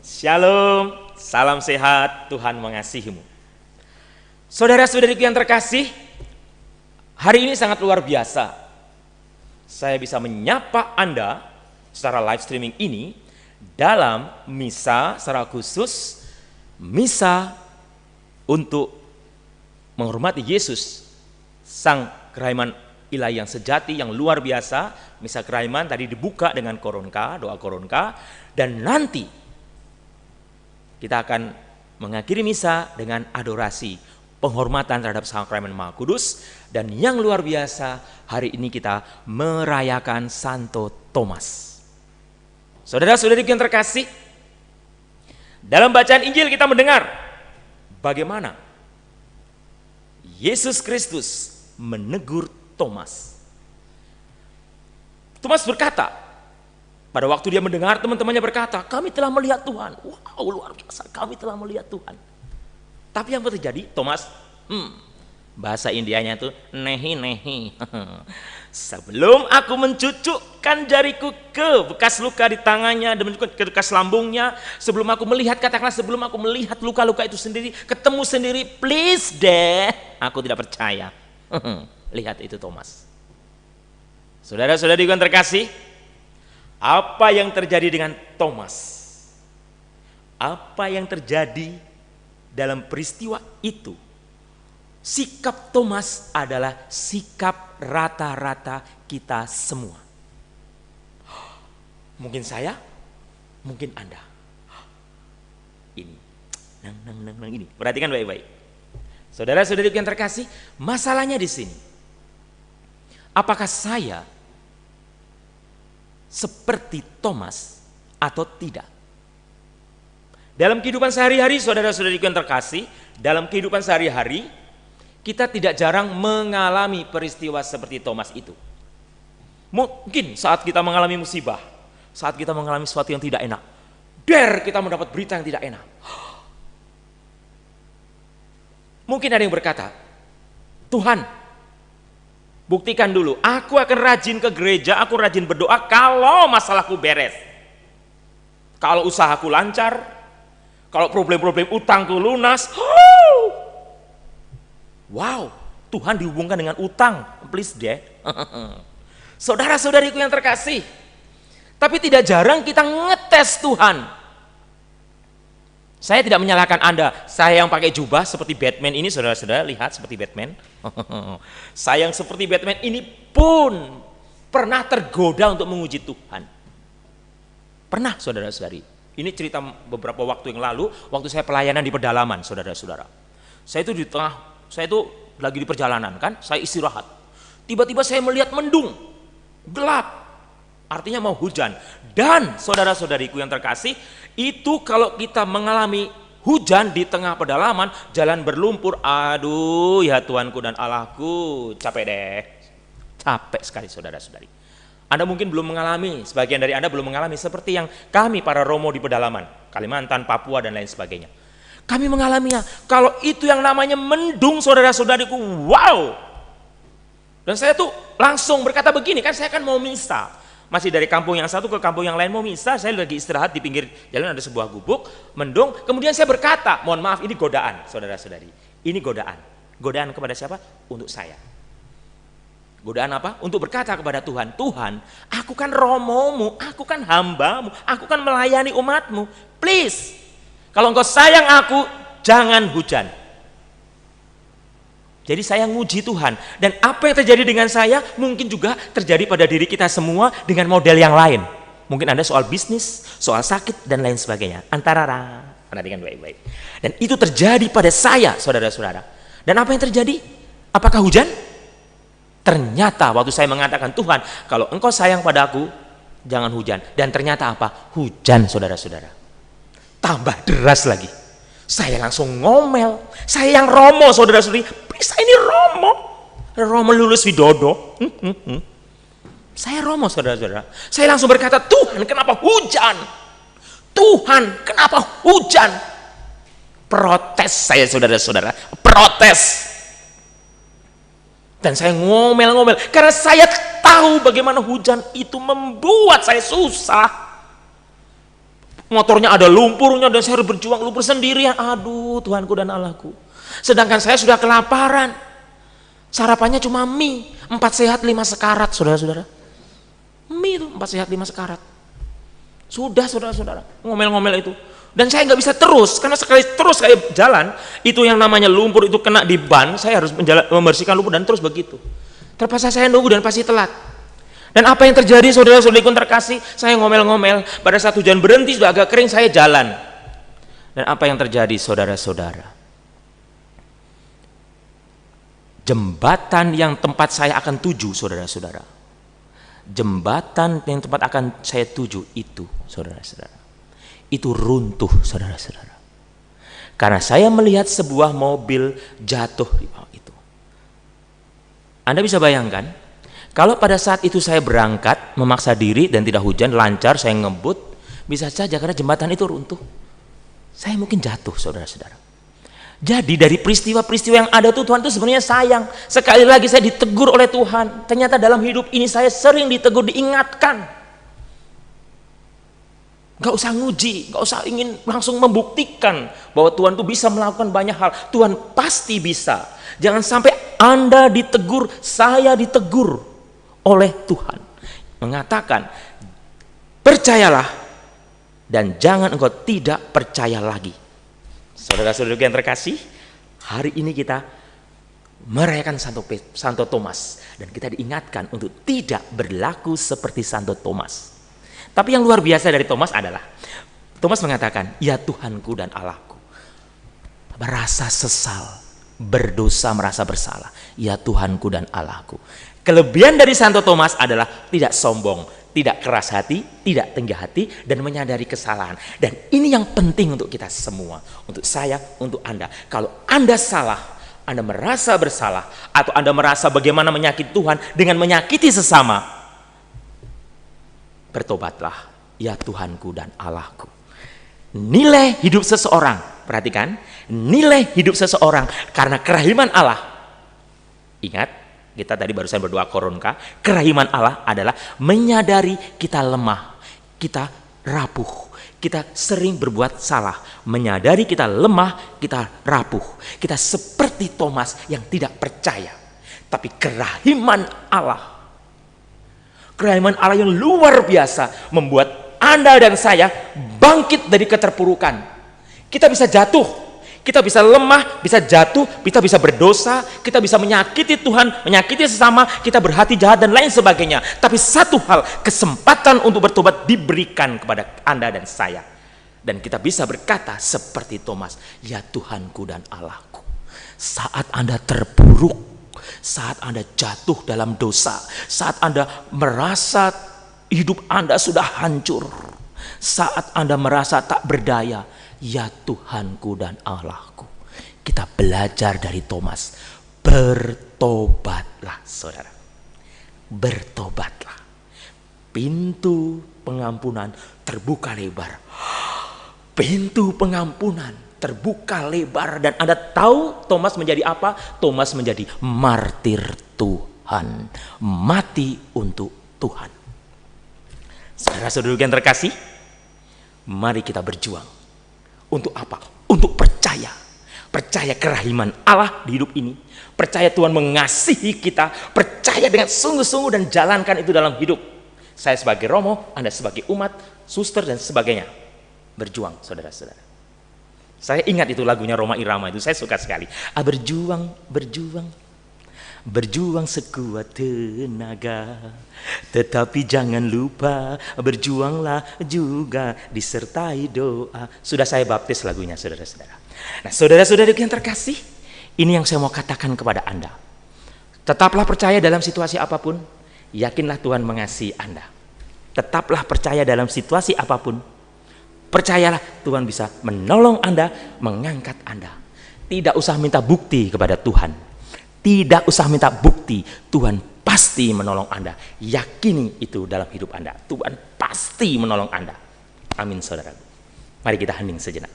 Shalom, salam sehat, Tuhan mengasihimu. Saudara-saudariku yang terkasih, hari ini sangat luar biasa. Saya bisa menyapa Anda secara live streaming ini dalam misa secara khusus, misa untuk menghormati Yesus, Sang Kerahiman Ilahi yang sejati, yang luar biasa. Misa kerahiman tadi dibuka dengan koronka, doa koronka, dan nanti kita akan mengakhiri misa dengan adorasi, penghormatan terhadap Sang Kerahiman Maha Kudus. Dan yang luar biasa, hari ini kita merayakan Santo Thomas. Saudara-saudariku yang terkasih, dalam bacaan Injil kita mendengar bagaimana Yesus Kristus menegur Thomas. Thomas berkata, pada waktu dia mendengar, teman-temannya berkata, kami telah melihat Tuhan. Wow, luar biasa, kami telah melihat Tuhan. Tapi yang terjadi, Thomas, bahasa Indianya itu nehi. Sebelum aku mencucukkan jariku ke bekas luka di tangannya dan ke bekas lambungnya, sebelum aku melihat, katakanlah sebelum aku melihat luka-luka itu sendiri, ketemu sendiri, please deh, aku tidak percaya. Lihat itu Thomas. Saudara-saudari yang terkasih, apa yang terjadi dengan Thomas? Apa yang terjadi dalam peristiwa itu? Sikap Thomas adalah sikap rata-rata kita semua. Mungkin saya, mungkin Anda. Ini, ini. Perhatikan baik-baik. Saudara-saudari yang terkasih, masalahnya di sini. Apakah saya seperti Thomas atau tidak? Dalam kehidupan sehari-hari, saudara-saudariku yang terkasih, dalam kehidupan sehari-hari kita tidak jarang mengalami peristiwa seperti Thomas itu. Mungkin saat kita mengalami musibah, saat kita mengalami sesuatu yang tidak enak, kita mendapat berita yang tidak enak. Mungkin ada yang berkata, Tuhan, buktikan dulu, aku akan rajin ke gereja, aku rajin berdoa kalau masalahku beres. Kalau usahaku lancar, kalau problem-problem utangku lunas. Wow, Tuhan dihubungkan dengan utang, please deh. Saudara-saudariku yang terkasih, tapi tidak jarang kita ngetes Tuhan. Saya tidak menyalahkan Anda, saya yang pakai jubah seperti Batman ini, saudara-saudara lihat seperti Batman. Saya yang seperti Batman ini pun pernah tergoda untuk menguji Tuhan. Pernah, saudara-saudari. Ini cerita beberapa waktu yang lalu, waktu saya pelayanan di pedalaman, saudara-saudara. Saya itu lagi di perjalanan kan, saya istirahat. Tiba-tiba saya melihat mendung, gelap. Artinya mau hujan. Dan saudara-saudariku yang terkasih, itu kalau kita mengalami hujan di tengah pedalaman, jalan berlumpur, aduh ya Tuhanku dan Allahku, capek deh. Capek sekali saudara-saudari. Anda mungkin belum mengalami, sebagian dari Anda belum mengalami seperti yang kami para Romo di pedalaman, Kalimantan, Papua dan lain sebagainya. Kami mengalaminya. Kalau itu yang namanya mendung, saudara-saudariku, wow. Dan saya tuh langsung berkata begini, kan saya kan mau misa. Masih dari kampung yang satu ke kampung yang lain mau misa, saya lagi istirahat di pinggir jalan, ada sebuah gubuk, mendung. Kemudian saya berkata, mohon maaf ini godaan, saudara-saudari. Ini godaan. Godaan kepada siapa? Untuk saya. Godaan apa? Untuk berkata kepada Tuhan, Tuhan, aku kan romomu, aku kan hambamu, aku kan melayani umatmu. Please, kalau engkau sayang aku, jangan hujan. Jadi saya nguji Tuhan. Dan apa yang terjadi dengan saya mungkin juga terjadi pada diri kita semua dengan model yang lain. Mungkin Anda soal bisnis, soal sakit dan lain sebagainya. Perhatikan baik-baik. Dan itu terjadi pada saya, saudara-saudara. Dan apa yang terjadi? Apakah hujan? Ternyata waktu saya mengatakan, Tuhan, kalau engkau sayang padaku, jangan hujan. Dan ternyata apa? Hujan, saudara-saudara. Tambah deras lagi. Saya langsung ngomel. Saya yang romo, saudara-saudari. Saya ini Romo lulus Widodo. Saya romo, saudara-saudara. Saya langsung berkata, Tuhan, kenapa hujan? Tuhan, kenapa hujan? Protes saya, saudara-saudara. Protes. Dan saya ngomel-ngomel karena saya tahu bagaimana hujan itu membuat saya susah. Motornya ada lumpurnya dan saya harus berjuang lumpur sendirian. Aduh, Tuhanku dan Allahku. Sedangkan saya sudah kelaparan. Sarapannya cuma mie, 4 sehat 5 sekarat, saudara-saudara. Mie itu 4 sehat 5 sekarat. Sudah, saudara-saudara, ngomel-ngomel itu. Dan saya nggak bisa terus, karena sekali terus saya jalan, itu yang namanya lumpur itu kena di ban, saya harus membersihkan lumpur dan terus begitu. Terpaksa saya nunggu dan pasti telat. Dan apa yang terjadi, saudara-saudariku terkasih, saya ngomel-ngomel, pada saat hujan berhenti sudah agak kering, saya jalan. Dan apa yang terjadi, saudara-saudara? Jembatan yang tempat saya akan tuju, saudara-saudara. Jembatan yang tempat akan saya tuju itu, saudara-saudara. Itu runtuh, saudara-saudara. Karena saya melihat sebuah mobil jatuh di bawah itu. Anda bisa bayangkan? Kalau pada saat itu saya berangkat, memaksa diri dan tidak hujan, lancar, saya ngebut, bisa saja karena jembatan itu runtuh. Saya mungkin jatuh, saudara-saudara. Jadi dari peristiwa-peristiwa yang ada tuh Tuhan tuh sebenarnya sayang. Sekali lagi saya ditegur oleh Tuhan. Ternyata dalam hidup ini saya sering ditegur, diingatkan. Gak usah nguji, gak usah ingin langsung membuktikan bahwa Tuhan tuh bisa melakukan banyak hal. Tuhan pasti bisa. Jangan sampai Anda ditegur, saya ditegur oleh Tuhan, mengatakan percayalah dan jangan engkau tidak percaya lagi. Saudara-saudara yang terkasih, hari ini kita merayakan Santo Thomas dan kita diingatkan untuk tidak berlaku seperti Santo Thomas. Tapi yang luar biasa dari Thomas adalah Thomas mengatakan, ya Tuhanku dan Allahku, merasa sesal, berdosa, merasa bersalah, ya Tuhanku dan Allahku. Kelebihan dari Santo Thomas adalah tidak sombong, tidak keras hati, tidak tinggi hati, dan menyadari kesalahan. Dan ini yang penting untuk kita semua, untuk saya, untuk Anda. Kalau Anda salah, Anda merasa bersalah, atau Anda merasa bagaimana menyakiti Tuhan dengan menyakiti sesama, bertobatlah, ya Tuhanku dan Allahku. Nilai hidup seseorang, perhatikan, nilai hidup seseorang karena kerahiman Allah. Ingat, kita tadi barusan berdoa koronka, kerahiman Allah adalah menyadari kita lemah, kita rapuh, kita sering berbuat salah, menyadari kita lemah, kita rapuh, kita seperti Thomas yang tidak percaya. Tapi kerahiman Allah yang luar biasa membuat Anda dan saya bangkit dari keterpurukan. Kita bisa jatuh, kita bisa lemah, bisa jatuh, kita bisa berdosa, kita bisa menyakiti Tuhan, menyakiti sesama, kita berhati jahat dan lain sebagainya. Tapi satu hal, kesempatan untuk bertobat diberikan kepada Anda dan saya. Dan kita bisa berkata seperti Thomas, ya Tuhanku dan Allahku. Saat Anda terpuruk, saat Anda jatuh dalam dosa, saat Anda merasa hidup Anda sudah hancur, saat Anda merasa tak berdaya, ya Tuhanku dan Allahku. Kita belajar dari Thomas. Bertobatlah, saudara. Bertobatlah. Pintu pengampunan terbuka lebar. Pintu pengampunan terbuka lebar. Dan Anda tahu Thomas menjadi apa? Thomas menjadi martir Tuhan. Mati untuk Tuhan. Saudara-saudara yang terkasih, mari kita berjuang. Untuk apa? Untuk percaya. Percaya kerahiman Allah di hidup ini. Percaya Tuhan mengasihi kita. Percaya dengan sungguh-sungguh dan jalankan itu dalam hidup. Saya sebagai Romo, Anda sebagai umat, suster dan sebagainya. Berjuang, saudara-saudara. Saya ingat itu lagunya Roma Irama itu. Saya suka sekali. Berjuang, berjuang. Berjuang sekuat tenaga, tetapi jangan lupa berjuanglah juga disertai doa. Sudah saya baptis lagunya, saudara-saudara. Nah, saudara-saudara yang terkasih, ini yang saya mau katakan kepada Anda. Tetaplah percaya dalam situasi apapun, yakinlah Tuhan mengasihi Anda. Tetaplah percaya dalam situasi apapun, percayalah Tuhan bisa menolong Anda, mengangkat Anda. Tidak usah minta bukti kepada Tuhan. Tidak usah minta bukti, Tuhan pasti menolong Anda. Yakini itu dalam hidup Anda. Tuhan pasti menolong Anda. Amin, saudara. Mari kita hening sejenak.